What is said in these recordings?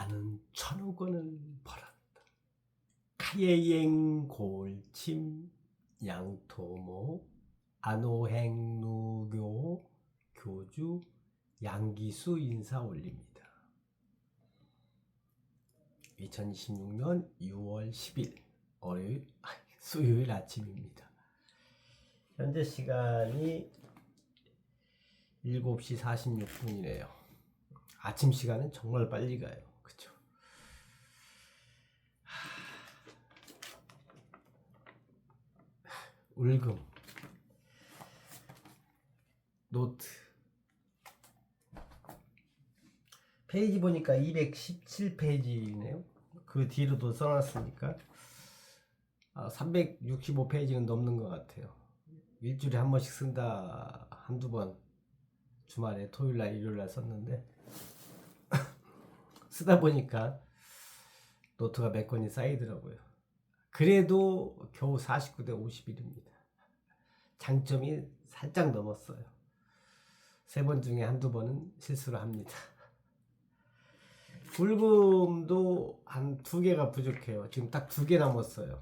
나는 1,000억 원을 벌었다. 카예행 골침 양토모 안호행누교 교주 양기수 인사 올립니다. 2026년 6월 10일 수요일 아침입니다. 현재 시간이 7시 46분이네요. 아침 시간은 정말 빨리 가요. 그쵸? 울금 노트 페이지 보니까 217페이지네요. 그 뒤로도 써놨으니까 365페이지는 넘는 것 같아요. 일주일에 한 번씩 쓴다. 한두 번 주말에 토요일날 일요일날 썼는데 쓰다 보니까 노트가 몇 권이 쌓이더라고요. 그래도 겨우 49대 51입니다. 장점이 살짝 넘었어요. 3번 중에 한두 번은 실수를 합니다. 불금도 한 2개가 부족해요. 지금 딱 2개 남았어요.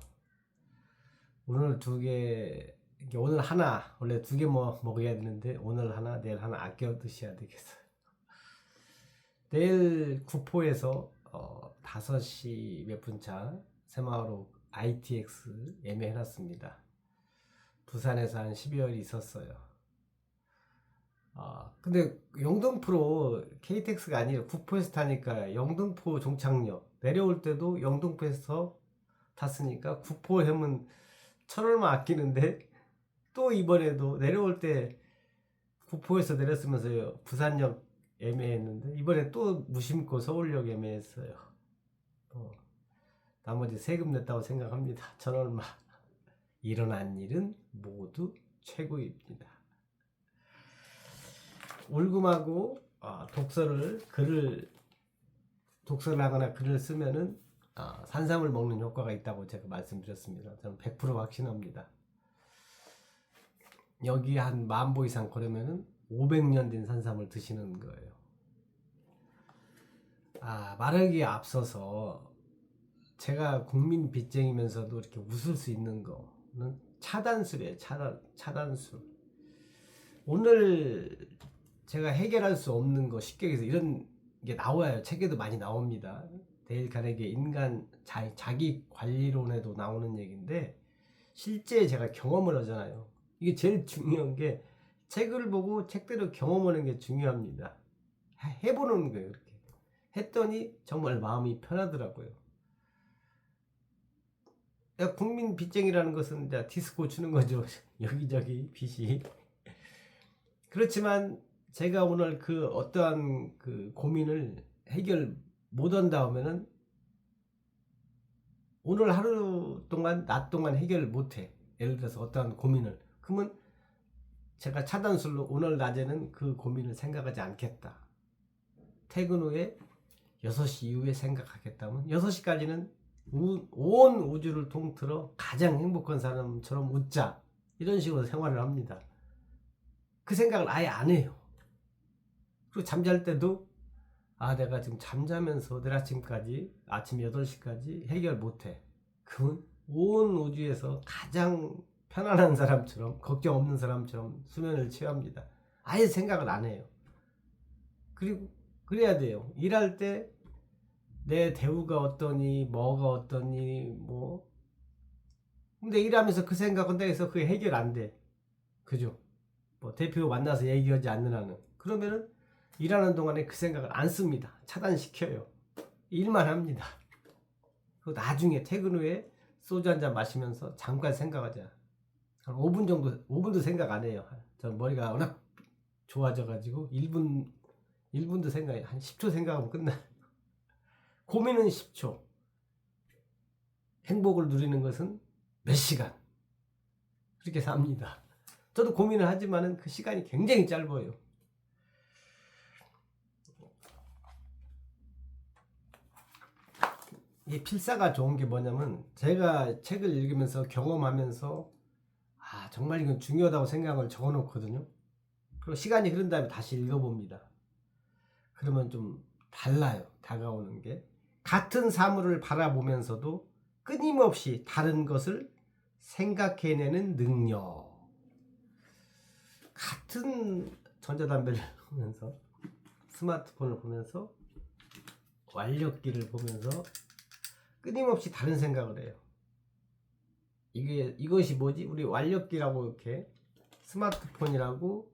오늘 2개, 오늘 하나, 원래 2개 먹어야 되는데 오늘 하나, 내일 하나 아껴 드셔야 되겠어요. 내일 구포에서 5시 몇 분 차 새마을호 ITX 예매해놨습니다. 부산에서 한 12월 있었어요. 근데 영등포로 KTX가 아니라 구포에서 타니까 영등포 종착역 내려올 때도 영등포에서 탔으니까 구포 하면 1,000원만 아끼는데 또 이번에도 내려올 때 구포에서 내렸으면서 부산역 예매했는데 이번에 또 무심코 서울역 예매했어요. 나머지 세금 냈다고 생각합니다. 1,000원만. 일어난 일은 모두 최고입니다. 울금하고 독서를 하거나 글을 쓰면은 산삼을 먹는 효과가 있다고 제가 말씀드렸습니다. 저는 100% 확신합니다. 여기 한 10,000보 이상 걸으면은 500년 된 산삼을 드시는 거예요. 말하기에 앞서서 제가 국민 빚쟁이면서도 이렇게 웃을 수 있는 거는 차단술이에요. 차단술. 오늘 제가 해결할 수 없는 거 쉽게 이런 게 나와요. 책에도 많이 나옵니다. 데일 카네기의 인간 자기 관리론에도 나오는 얘기인데 실제 제가 경험을 하잖아요. 이게 제일 중요한 게 책을 보고 책대로 경험하는 게 중요합니다. 해보는 거예요. 그렇게 했더니 정말 마음이 편하더라고요. 국민 빚쟁이라는 것은 이제 디스코 추는 거죠. 여기저기 빚이. 그렇지만 제가 오늘 그 어떠한 그 고민을 해결 못 한다 하면은 오늘 하루 동안 낮 동안 해결 못 해. 예를 들어서 어떠한 고민을. 그러면 제가 차단술로 오늘 낮에는 그 고민을 생각하지 않겠다. 퇴근 후에 6시 이후에 생각하겠다면 6시까지는 온 우주를 통틀어 가장 행복한 사람처럼 웃자. 이런 식으로 생활을 합니다. 그 생각을 아예 안 해요. 그리고 잠잘 때도 내가 지금 잠자면서 내일 아침까지 아침 8시까지 해결 못해. 그건 온 우주에서 가장 편안한 사람처럼 걱정 없는 사람처럼 수면을 취합니다. 아예 생각을 안 해요. 그리고 그래야 돼요. 일할 때 내 대우가 어떠니 뭐가 어떠니 근데 일하면서 그 생각은 해서 그게 해결 안 돼. 그죠? 대표 만나서 얘기하지 않는 한은. 그러면은 일하는 동안에 그 생각을 안 씁니다. 차단시켜요. 일만 합니다. 그리고 나중에 퇴근 후에 소주 한잔 마시면서 잠깐 생각하자. 한 5분 정도, 5분도 생각 안 해요. 전 머리가 워낙 좋아져가지고 1분도 생각해. 한 10초 생각하면 끝나요. 고민은 10초. 행복을 누리는 것은 몇 시간. 그렇게 삽니다. 저도 고민을 하지만은 그 시간이 굉장히 짧아요. 이 필사가 좋은 게 뭐냐면 제가 책을 읽으면서 경험하면서 정말 이건 중요하다고 생각을 적어 놓거든요. 그리고 시간이 흐른 다음에 다시 읽어봅니다. 그러면 좀 달라요. 다가오는 게. 같은 사물을 바라보면서도 끊임없이 다른 것을 생각해내는 능력. 같은 전자담배를 보면서, 스마트폰을 보면서, 완력기를 보면서 끊임없이 다른 생각을 해요. 이것이 뭐지? 우리 완력기라고 이렇게 스마트폰이라고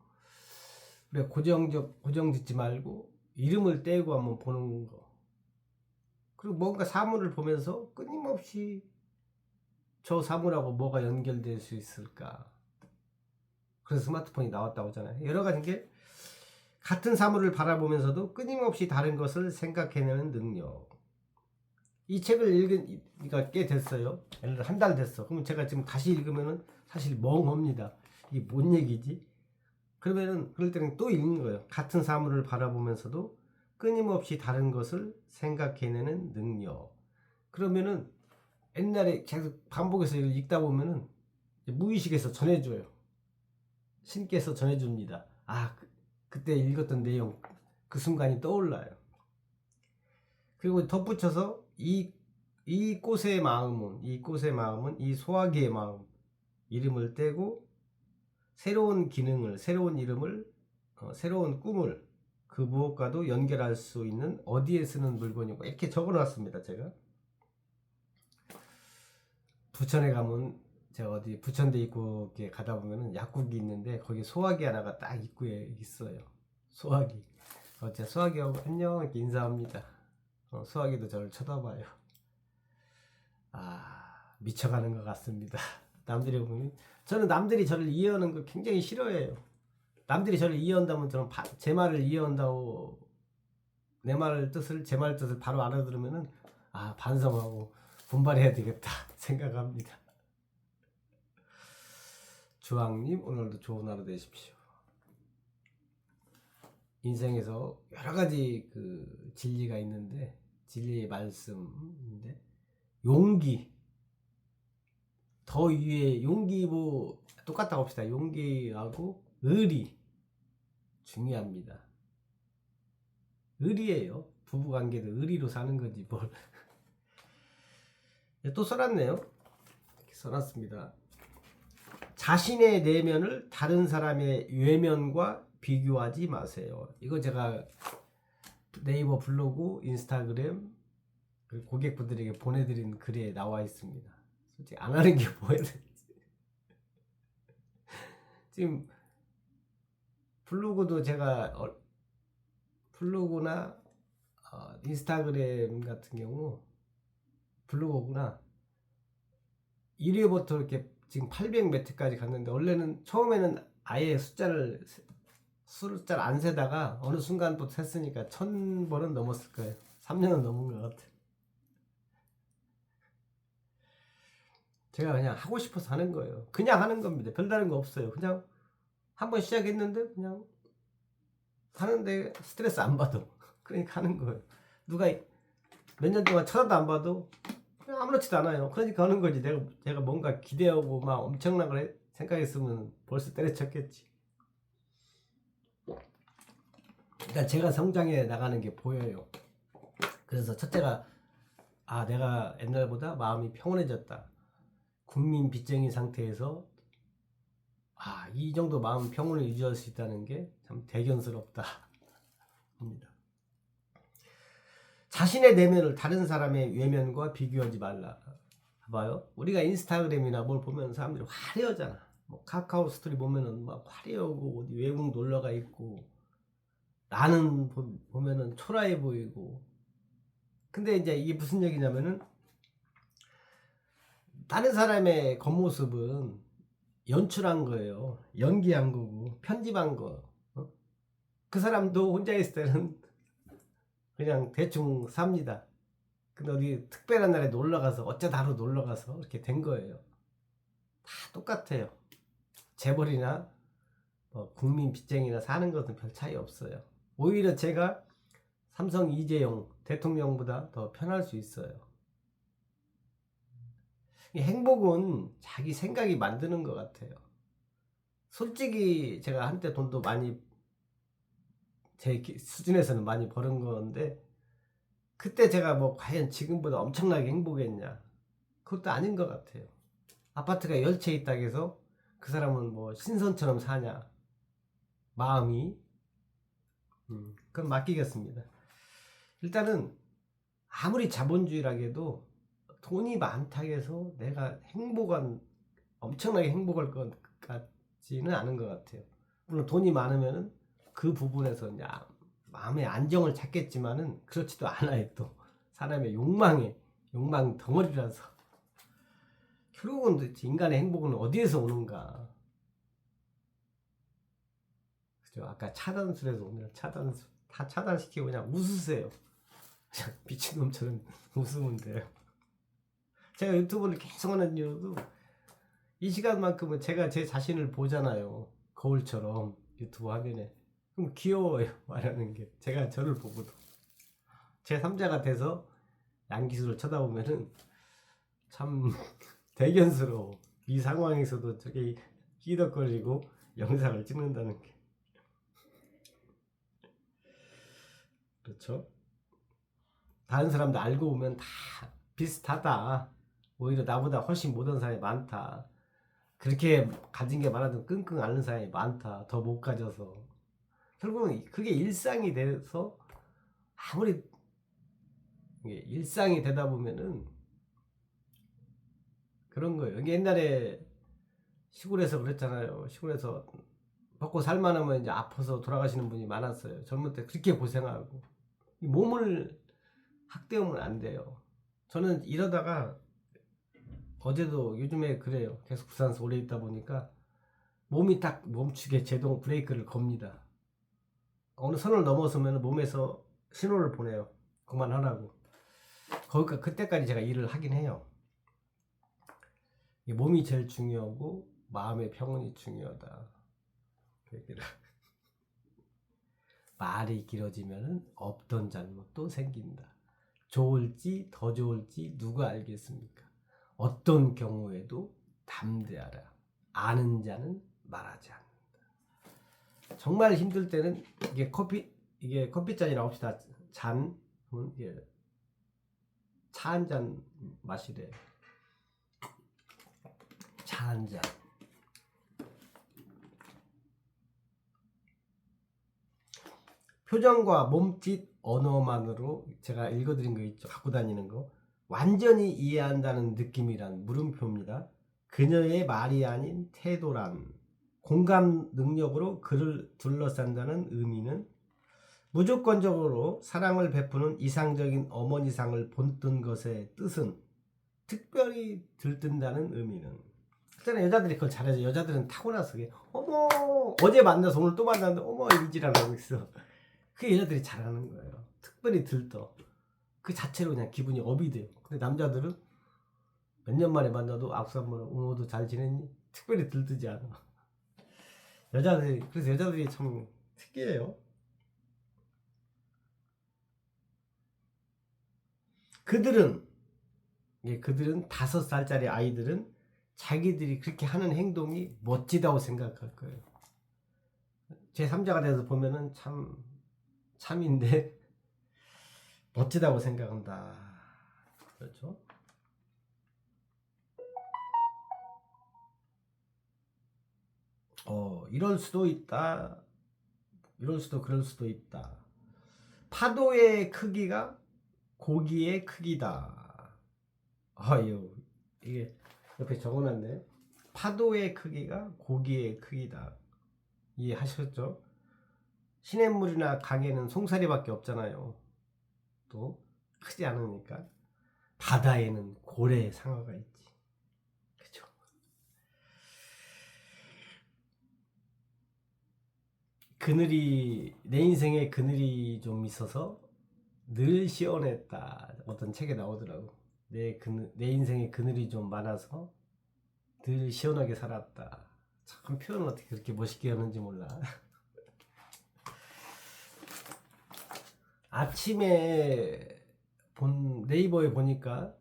우리 고정 짓지 말고 이름을 떼고 한번 보는 거. 그리고 뭔가 사물을 보면서 끊임없이 저 사물하고 뭐가 연결될 수 있을까? 그래서 스마트폰이 나왔다고 하잖아요. 여러 가지 게 같은 사물을 바라보면서도 끊임없이 다른 것을 생각해내는 능력. 이 책을 읽은 지가 꽤 됐어요. 예를 들어 한 달 됐어. 그럼 제가 지금 다시 읽으면은 사실 멍합니다. 이게 뭔 얘기지? 그러면은 그럴 때는 또 읽는 거예요. 같은 사물을 바라보면서도 끊임없이 다른 것을 생각해내는 능력. 그러면은 옛날에 계속 반복해서 읽다 보면은 무의식에서 전해줘요. 신께서 전해줍니다. 아, 그때 읽었던 내용, 그 순간이 떠올라요. 그리고 덧붙여서 이 꽃의 마음은 이 소화기의 마음, 이름을 떼고 새로운 기능을, 새로운 이름을, 새로운 꿈을 그 무엇과도 연결할 수 있는 어디에 쓰는 물건이고 이렇게 적어놨습니다. 제가 부천에 가면 제가 어디 부천대 입구에 가다 보면은 약국이 있는데 거기 소화기 하나가 딱 입구에 있어요. 소화기. 제가 소화기하고 안녕 이렇게 인사합니다. 소화기도 저를 쳐다봐요. 미쳐가는 것 같습니다. 남들이 보면 저는 남들이 저를 이해하는 거 굉장히 싫어해요. 남들이 저를 이해한다면 저는 제 말을 이해한다고 제 말 뜻을 바로 알아들으면은 반성하고 분발해야 되겠다 생각합니다. 주왕님 오늘도 좋은 하루 되십시오. 인생에서 여러 가지 그 진리가 있는데 진리의 말씀인데 용기 더 위에 용기 뭐 똑같다고 합시다. 용기하고 의리 중요합니다. 의리예요. 부부관계도 의리로 사는 거지 뭘. 또 써놨네요. 이렇게 써놨습니다. 자신의 내면을 다른 사람의 외면과 비교하지 마세요. 이거 제가 네이버 블로그, 인스타그램 고객분들에게 보내드린 글에 나와 있습니다. 솔직히 안 하는 게 뭐예요? 지금 블로그도 제가 블로그나 인스타그램 같은 경우 블로그구나 1회부터 이렇게 지금 800 매트까지 갔는데 원래는 처음에는 아예 숫자를 안 세다가 어느 순간부터 셌으니까 1000번은 넘었을 거예요. 3년은 넘은 것 같아요. 제가 그냥 하고 싶어서 하는 거예요. 그냥 하는 겁니다. 별다른 거 없어요. 그냥 한번 시작했는데 그냥 하는데 스트레스 안 받아. 그러니까 하는 거예요. 누가 몇 년 동안 쳐다도 안 봐도 그냥 아무렇지도 않아요. 그러니까 하는 거지. 제가 뭔가 기대하고 막 엄청난 걸 생각했으면 벌써 때려쳤겠지. 일단 제가 성장해 나가는 게 보여요. 그래서 첫째가 내가 옛날보다 마음이 평온해졌다. 국민 빚쟁이 상태에서 이 정도 마음 평온을 유지할 수 있다는 게 참 대견스럽다 합니다. 자신의 내면을 다른 사람의 외면과 비교하지 말라. 봐요. 우리가 인스타그램이나 뭘 보면 사람들이 화려하잖아. 뭐 카카오 스토리 보면은 막 화려하고 어디 외국 놀러가 있고 나는 보면은 초라해 보이고. 근데 이제 이게 무슨 얘기냐면은 다른 사람의 겉모습은 연출한 거예요. 연기한 거고 편집한 거. 그 사람도 혼자 있을 때는 그냥 대충 삽니다. 근데 어디 특별한 날에 놀러가서 어쩌다 하루 놀러가서 이렇게 된 거예요. 다 똑같아요. 재벌이나 국민 빚쟁이나 사는 것은 별 차이 없어요. 오히려 제가 삼성 이재용 대통령보다 더 편할 수 있어요. 행복은 자기 생각이 만드는 것 같아요. 솔직히 제가 한때 돈도 많이 제 수준에서는 많이 버는 건데 그때 제가 뭐 과연 지금보다 엄청나게 행복했냐? 그것도 아닌 것 같아요. 아파트가 10채 있다고 해서 그 사람은 뭐 신선처럼 사냐? 마음이. 그건 맡기겠습니다. 일단은 아무리 자본주의라고 해도 돈이 많다고 해서 내가 엄청나게 행복할 것 같지는 않은 것 같아요. 물론 돈이 많으면은 그 부분에서 이제 마음의 안정을 찾겠지만은 그렇지도 않아요. 또 사람의 욕망 덩어리라서 결국은 도대체 인간의 행복은 어디에서 오는가? 그죠? 아까 차단술에서 오늘 차단술 다 차단시키고 그냥 웃으세요. 그냥 미친놈처럼 웃으면 돼요. 제가 유튜브를 계속 하는 이유도 이 시간만큼은 제가 제 자신을 보잖아요. 거울처럼 유튜브 화면에. 그럼 귀여워요. 말하는 게. 제가 저를 보고도. 제 3자가 돼서 양기수를 쳐다보면은 참 대견스러워. 이 상황에서도 저게 희덕거리고 영상을 찍는다는 게. 그렇죠? 다른 사람도 알고 보면 다 비슷하다. 오히려 나보다 훨씬 못한 사람이 많다. 그렇게 가진 게 많아도 끙끙 앓는 사람이 많다. 더 못 가져서. 결국은 그게 일상이 돼서 아무리 일상이 되다 보면은 그런 거예요. 이게 옛날에 시골에서 그랬잖아요. 시골에서 먹고 살만하면 이제 아파서 돌아가시는 분이 많았어요. 젊을 때 그렇게 고생하고 이 몸을 학대하면 안 돼요. 저는 이러다가 어제도 요즘에 그래요. 계속 부산에서 오래 있다 보니까 몸이 딱 멈추게 제동 브레이크를 겁니다. 어느 선을 넘어서면 몸에서 신호를 보내요. 그만하라고. 그때까지 제가 일을 하긴 해요. 몸이 제일 중요하고 마음의 평온이 중요하다. 말이 길어지면 없던 잘못도 생긴다. 좋을지 더 좋을지 누가 알겠습니까? 어떤 경우에도 담대하라. 아는 자는 말하지 않는다. 정말 힘들 때는 이게 커피잔이라 합시다. 차 한 잔 마시래. 차 한 잔. 표정과 몸짓 언어만으로 제가 읽어드린 거 있죠. 갖고 다니는 거. 완전히 이해한다는 느낌이란 물음표입니다. 그녀의 말이 아닌 태도란. 공감 능력으로 그를 둘러싼다는 의미는 무조건적으로 사랑을 베푸는 이상적인 어머니상을 본뜬 것의 뜻은 특별히 들뜬다는 의미는. 일단 여자들이 그걸 잘하죠. 여자들은 타고나서 그게 어머 어제 만나서 오늘 또 만났는데 어머 이지랄 하고 있어. 그 여자들이 잘하는 거예요. 특별히 들떠. 그 자체로 그냥 기분이 업이 돼요. 근데 남자들은 몇 년 만에 만나도 악수 한번 오늘도 잘 지냈니? 특별히 들뜨지 않아. 그래서 여자들이 참 특이해요. 그들은 5살짜리 아이들은 자기들이 그렇게 하는 행동이 멋지다고 생각할 거예요. 제 3자가 돼서 보면은 참인데 멋지다고 생각한다. 그렇죠? 이럴 수도 있다. 이럴 수도 그럴 수도 있다. 파도의 크기가 고기의 크기다. 아유, 이게 옆에 적어놨네. 파도의 크기가 고기의 크기다. 이해하셨죠? 시냇물이나 강에는 송사리밖에 없잖아요. 또 크지 않으니까. 바다에는 고래 상어가 있지. 그죠? 내 인생에 그늘이 좀 있어서 늘 시원했다. 어떤 책에 나오더라고. 내 인생에 그늘이 좀 많아서 늘 시원하게 살았다. 참 표현을 어떻게 그렇게 멋있게 하는지 몰라. 아침에 네이버에 보니까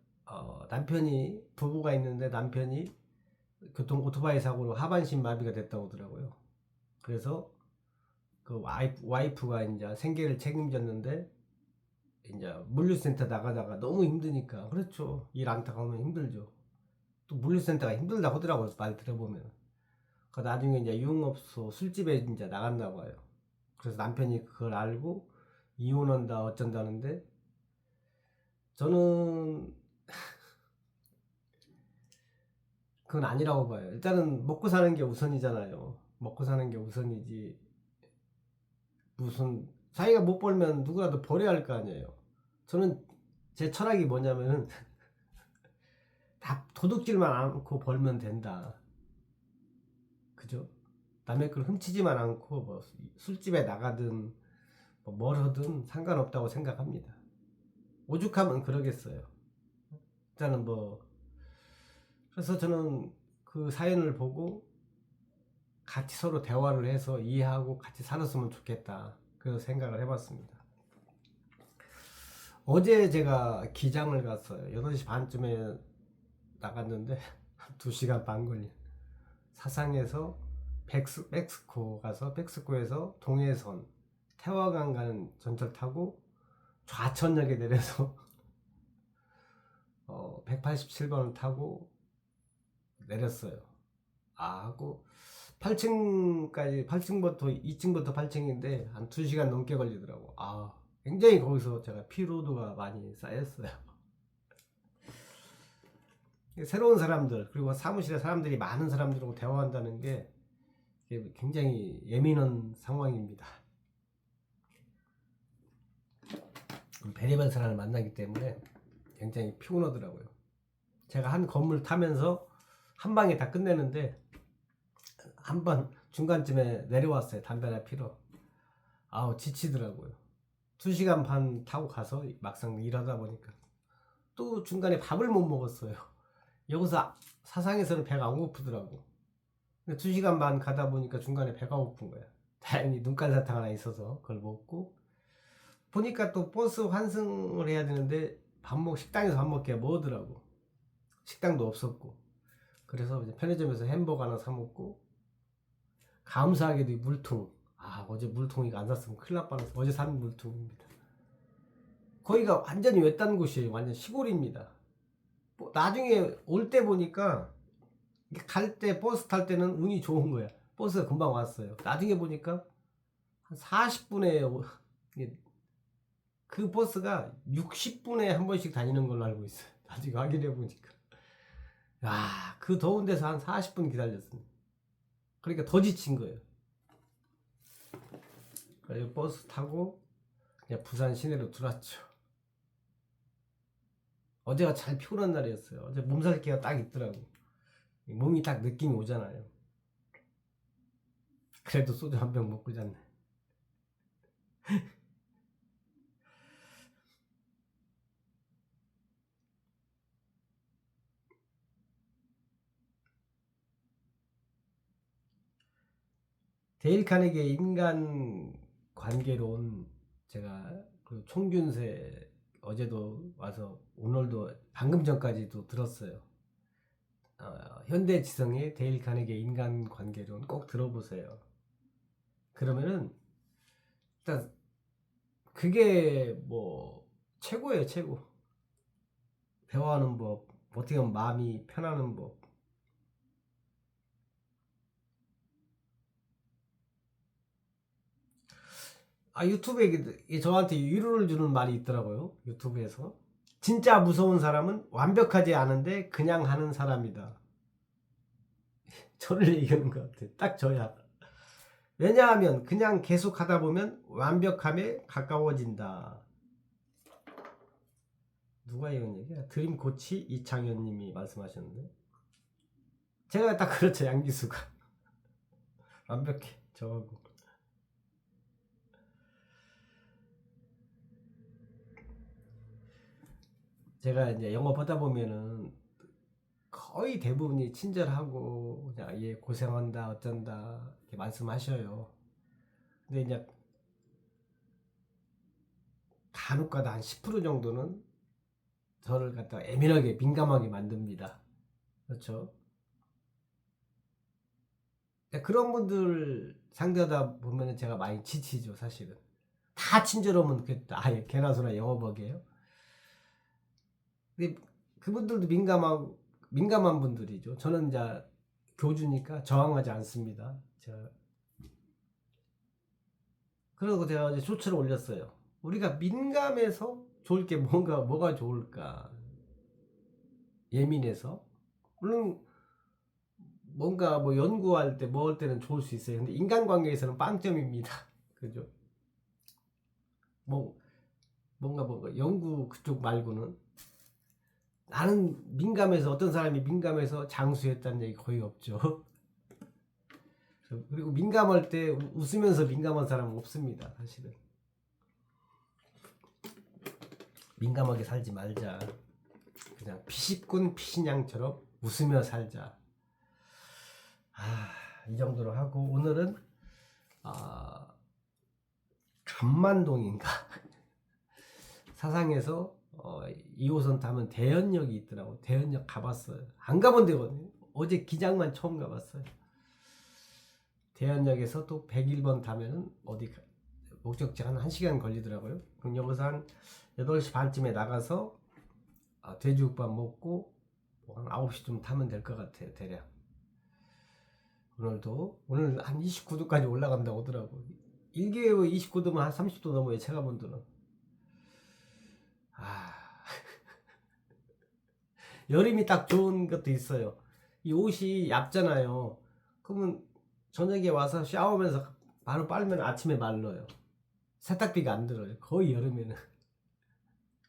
부부가 있는데 남편이 오토바이 사고로 하반신 마비가 됐다고 하더라고요. 그래서 그 와이프가 이제 생계를 책임졌는데 이제 물류센터 나가다가 너무 힘드니까 그렇죠. 일 안 타가면 힘들죠. 또 물류센터가 힘들다 하더라고요. 말 들어보면. 그 나중에 이제 유흥업소 술집에 이제 나갔나 봐요. 그래서 남편이 그걸 알고 이혼한다 어쩐다는데 저는 그건 아니라고 봐요. 일단은 먹고 사는 게 우선이잖아요. 먹고 사는 게 우선이지. 무슨 자기가 못 벌면 누구라도 벌어야 할 거 아니에요. 저는 제 철학이 뭐냐면은 다 도둑질만 않고 벌면 된다. 그죠? 남의 걸 훔치지만 않고 뭐 술집에 나가든 뭘 하든 상관없다고 생각합니다. 오죽하면 그러겠어요. 일단은 뭐 그래서 저는 그 사연을 보고 같이 서로 대화를 해서 이해하고 같이 살았으면 좋겠다. 그런 생각을 해봤습니다. 어제 제가 기장을 갔어요. 8시 반쯤에 나갔는데 2시간 반 걸려. 사상에서 백스코 가서 백스코에서 동해선 태화강 가는 전철 타고 좌천역에 내려서 187번을 타고 내렸어요. 하고 8층부터 2층부터 8층인데 한 2시간 넘게 걸리더라고. 굉장히 거기서 제가 피로도가 많이 쌓였어요. 새로운 사람들 그리고 사무실에 사람들이 많은 사람들하고 대화한다는 게 굉장히 예민한 상황입니다. 별의별 사람을 만나기 때문에 굉장히 피곤하더라고요. 제가 한 건물 타면서 한 방에 다 끝내는데 한 번 중간쯤에 내려왔어요. 담배 하나 피러. 지치더라고요. 2시간 반 타고 가서 막상 일하다 보니까 또 중간에 밥을 못 먹었어요. 여기서 사상에서는 배가 안 고프더라고. 2시간 반 가다 보니까 중간에 배가 고픈 거야. 다행히 눈깔사탕 하나 있어서 그걸 먹고 보니까 또 버스 환승을 해야 되는데 식당에서 밥 먹기가 뭐더라고. 식당도 없었고 그래서 이제 편의점에서 햄버거 하나 사 먹고 감사하게도 물통 어제 물통이가 안 샀으면 큰일 날 뻔했어. 어제 산 물통입니다. 거기가 완전히 외딴 곳이에요. 완전 시골입니다. 나중에 올 때 보니까 갈 때 버스 탈 때는 운이 좋은 거야. 버스가 금방 왔어요. 나중에 보니까 한 40분에 그 버스가 60분에 한 번씩 다니는 걸로 알고 있어요. 나중에 확인해 보니까 그 더운 데서 한 40분 기다렸습니다. 그러니까 더 지친 거예요. 그래서 버스 타고 그냥 부산 시내로 들어왔죠. 어제가 잘 피곤한 날이었어요. 어제 몸살기가 딱 있더라고. 몸이 딱 느낌이 오잖아요. 그래도 소주 한 병 먹고 잤네. 데일 카네기의 인간 관계론 제가 그 총균세 어제도 와서 오늘도 방금 전까지도 들었어요. 현대지성의 데일 카네기의 인간 관계론 꼭 들어보세요. 그러면은 일단 그게 뭐 최고예요. 최고. 대화하는 법, 어떻게 하면 마음이 편하는 법. 유튜브에 저한테 위로를 주는 말이 있더라고요. 유튜브에서. 진짜 무서운 사람은 완벽하지 않은데 그냥 하는 사람이다. 저를 얘기하는 것 같아. 딱 저야. 왜냐하면 그냥 계속 하다 보면 완벽함에 가까워진다. 누가 이런 얘기야? 드림코치 이창현 님이 말씀하셨는데. 제가 딱 그렇죠. 양기수가. 완벽해. 저하고. 제가 이제 영업하다 보면은 거의 대부분이 친절하고 그냥 고생한다 어쩐다 이렇게 말씀하셔요. 근데 이제 간혹가다 한 10% 정도는 저를 갖다가 예민하게 민감하게 만듭니다. 그렇죠? 그런 분들 상대하다 보면 제가 많이 지치죠, 사실은. 다 친절하면 아예 개나 소나 영업하게요. 근데 그분들도 민감한 분들이죠. 저는 이제 교주니까 저항하지 않습니다. 그리고 제가 이제 조치를 올렸어요. 우리가 민감해서 좋을 게 뭐가 좋을까? 예민해서 물론 뭔가 뭐 연구할 때 뭐 할 때는 좋을 수 있어요. 근데 인간관계에서는 빵점입니다. 그죠? 뭔가 연구 그쪽 말고는 나는 민감해서 어떤 사람이 민감해서 장수했다는 얘기 거의 없죠. 그리고 민감할 때 웃으면서 민감한 사람은 없습니다. 사실은 민감하게 살지 말자. 그냥 피식군 피신양처럼 웃으며 살자. 이 정도로 하고 오늘은 감만동인가 사상에서 2호선 타면 대연역이 있더라고. 대연역 가봤어요. 안 가본 데거든요. 어제 기장만 처음 가봤어요. 대연역에서 또 101번 타면은 어디 목적지 한 1시간 걸리더라고요. 그럼 여기서 한 8시 반쯤에 나가서 돼지국밥 먹고 한 9시쯤 타면 될 것 같아요. 대략. 오늘 한 29도까지 올라간다고 하더라고. 일개월 29도면 한 30도 넘어요. 체감온도는. 여름이 딱 좋은 것도 있어요. 이 옷이 얇잖아요. 그러면 저녁에 와서 샤워하면서 바로 빨면 아침에 말라요. 세탁비가 안 들어요. 거의 여름에는.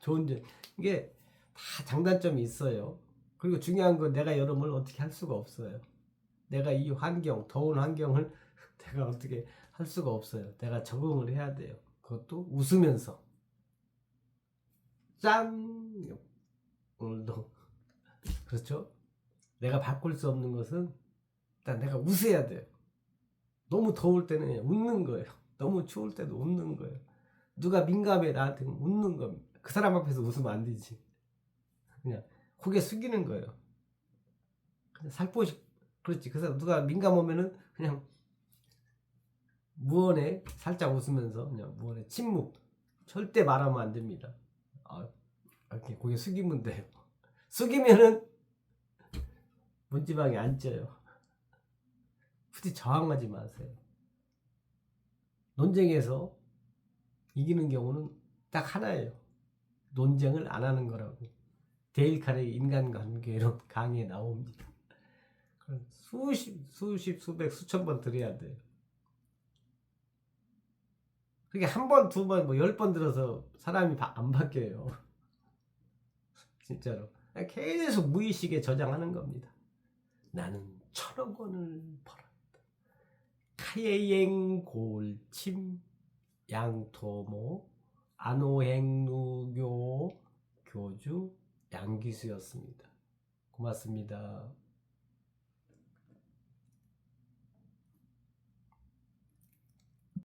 좋은 점. 이게 다 장단점이 있어요. 그리고 중요한 건 내가 여름을 어떻게 할 수가 없어요. 내가 이 더운 환경을 내가 어떻게 할 수가 없어요. 내가 적응을 해야 돼요. 그것도 웃으면서. 짠! 오늘도. 그렇죠? 내가 바꿀 수 없는 것은 일단 내가 웃어야 돼요. 너무 더울 때는 그냥 웃는 거예요. 너무 추울 때도 웃는 거예요. 누가 민감해 나한테 웃는 겁니다. 그 사람 앞에서 웃으면 안 되지. 그냥 고개 숙이는 거예요. 그냥 살포시 그렇지. 그래서 누가 민감 오면은 그냥 무언에 살짝 웃으면서 그냥 무언에 침묵. 절대 말하면 안 됩니다. 이렇게 고개 숙이면 돼요. 숙이면은 문지방이 안 쪄요. 굳이 저항하지 마세요. 논쟁에서 이기는 경우는 딱 하나예요. 논쟁을 안 하는 거라고. 데일 카네기 인간관계론 강의에 나옵니다. 수백, 수천 번 들어야 돼요. 그게 한 번, 두 번, 10번 들어서 사람이 안 바뀌어요. 진짜로. 계속 무의식에 저장하는 겁니다. 나는 1,000억 원을 벌었다. 카예행 골침 양토모 안오행누교 교주 양기수였습니다. 고맙습니다.